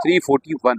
341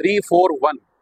341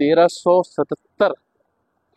1377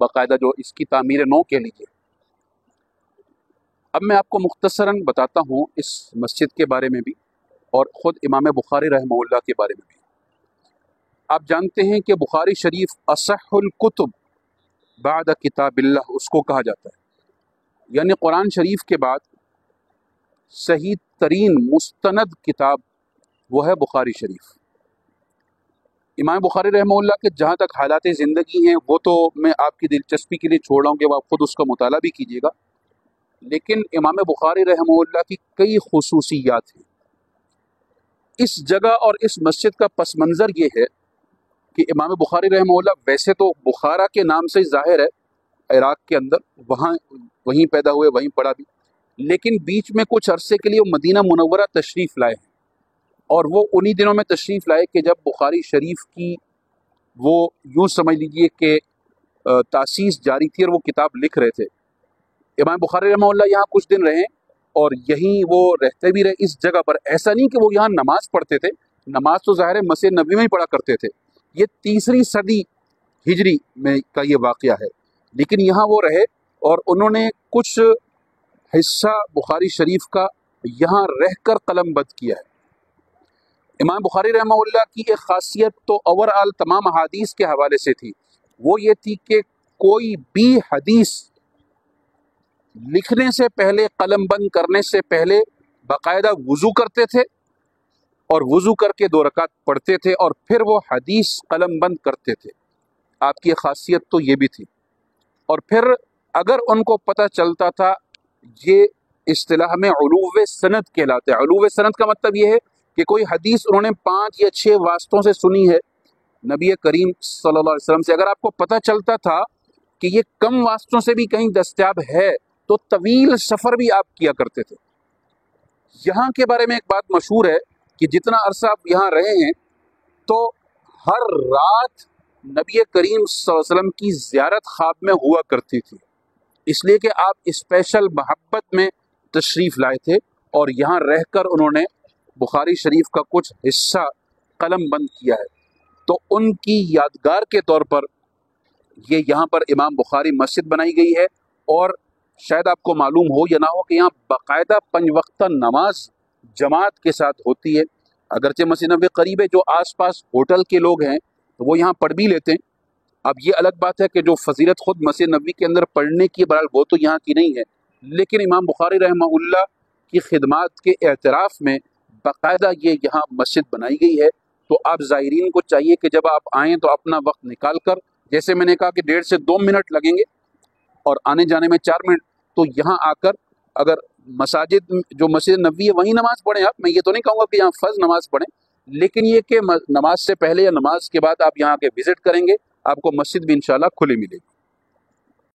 باقاعدہ جو اس کی تعمیر نو کہہ لیجیے۔ اب میں آپ کو مختصراً بتاتا ہوں اس مسجد کے بارے میں بھی اور خود امام بخاری رحمہ اللہ کے بارے میں بھی۔ آپ جانتے ہیں کہ بخاری شریف اصح الکتب بعد کتاب اللہ اس کو کہا جاتا ہے، یعنی قرآن شریف کے بعد صحیح ترین مستند کتاب وہ ہے بخاری شریف۔ امام بخاری رحمہ اللہ کے جہاں تک حالات زندگی ہیں وہ تو میں آپ کی دلچسپی کے لیے چھوڑ رہا ہوں کہ آپ خود اس کا مطالعہ بھی کیجیے گا، لیکن امام بخاری رحمہ اللہ کی کئی خصوصیات ہیں۔ اس جگہ اور اس مسجد کا پس منظر یہ ہے کہ امام بخاری رحمہ اللہ ویسے تو بخارا کے نام سے ظاہر ہے، عراق کے اندر وہیں پیدا ہوئے، وہیں پڑھا بھی، لیکن بیچ میں کچھ عرصے کے لیے وہ مدینہ منورہ تشریف لائے ہیں، اور وہ انہی دنوں میں تشریف لائے کہ جب بخاری شریف کی وہ یوں سمجھ لیجئے کہ تاسیس جاری تھی اور وہ کتاب لکھ رہے تھے۔ امام بخاری رحمہ اللہ یہاں کچھ دن رہے اور یہیں وہ رہتے بھی رہے اس جگہ پر۔ ایسا نہیں کہ وہ یہاں نماز پڑھتے تھے، نماز تو ظاہر ہے مسجد نبوی میں ہی پڑھا کرتے تھے، یہ 3 صدی ہجری میں کا یہ واقعہ ہے، لیکن یہاں وہ رہے اور انہوں نے کچھ حصہ بخاری شریف کا یہاں رہ کر قلم بند کیا ہے۔ امام بخاری رحمہ اللہ کی ایک خاصیت تو اوور آل تمام احادیث کے حوالے سے تھی، وہ یہ تھی کہ کوئی بھی حدیث لکھنے سے پہلے، قلم بند کرنے سے پہلے باقاعدہ وضو کرتے تھے اور وضو کر کے 2 رکعت پڑھتے تھے اور پھر وہ حدیث قلم بند کرتے تھے۔ آپ کی خاصیت تو یہ بھی تھی، اور پھر اگر ان کو پتہ چلتا تھا، یہ اصطلاح میں علو سند کہلاتے ہیں۔ علو سند کا مطلب یہ ہے کہ کوئی حدیث انہوں نے 5 یا 6 واسطوں سے سنی ہے نبی کریم صلی اللہ علیہ وسلم سے، اگر آپ کو پتہ چلتا تھا کہ یہ کم واسطوں سے بھی کہیں دستیاب ہے تو طویل سفر بھی آپ کیا کرتے تھے۔ یہاں کے بارے میں ایک بات مشہور ہے کہ جتنا عرصہ آپ یہاں رہے ہیں تو ہر رات نبی کریم صلی اللہ علیہ وسلم کی زیارت خواب میں ہوا کرتی تھی، اس لیے کہ آپ اسپیشل محبت میں تشریف لائے تھے اور یہاں رہ کر انہوں نے بخاری شریف کا کچھ حصہ قلم بند کیا ہے۔ تو ان کی یادگار کے طور پر یہ یہاں پر امام بخاری مسجد بنائی گئی ہے، اور شاید آپ کو معلوم ہو یا نہ ہو کہ یہاں باقاعدہ 5 وقتہ نماز جماعت کے ساتھ ہوتی ہے۔ اگرچہ مسجد نبوی قریب ہے، جو آس پاس ہوٹل کے لوگ ہیں تو وہ یہاں پڑھ بھی لیتے ہیں۔ اب یہ الگ بات ہے کہ جو فضیلت خود مسجد نبوی کے اندر پڑھنے کی بہرحال وہ تو یہاں کی نہیں ہے، لیکن امام بخاری رحمہ اللہ کی خدمات کے اعتراف میں باقاعدہ یہ یہاں مسجد بنائی گئی ہے۔ تو آپ زائرین کو چاہیے کہ جب آپ آئیں تو اپنا وقت نکال کر، جیسے میں نے کہا کہ 1.5 سے 2 منٹ لگیں گے اور آنے جانے میں 4 منٹ، تو یہاں آ کر اگر مساجد جو مسجد نبوی ہے وہیں نماز پڑھیں آپ، میں یہ تو نہیں کہوں گا کہ یہاں فرض نماز پڑھیں، لیکن یہ کہ نماز سے پہلے یا نماز کے بعد آپ یہاں کے وزٹ کریں گے، آپ کو مسجد بھی انشاءاللہ کھلی ملے گی۔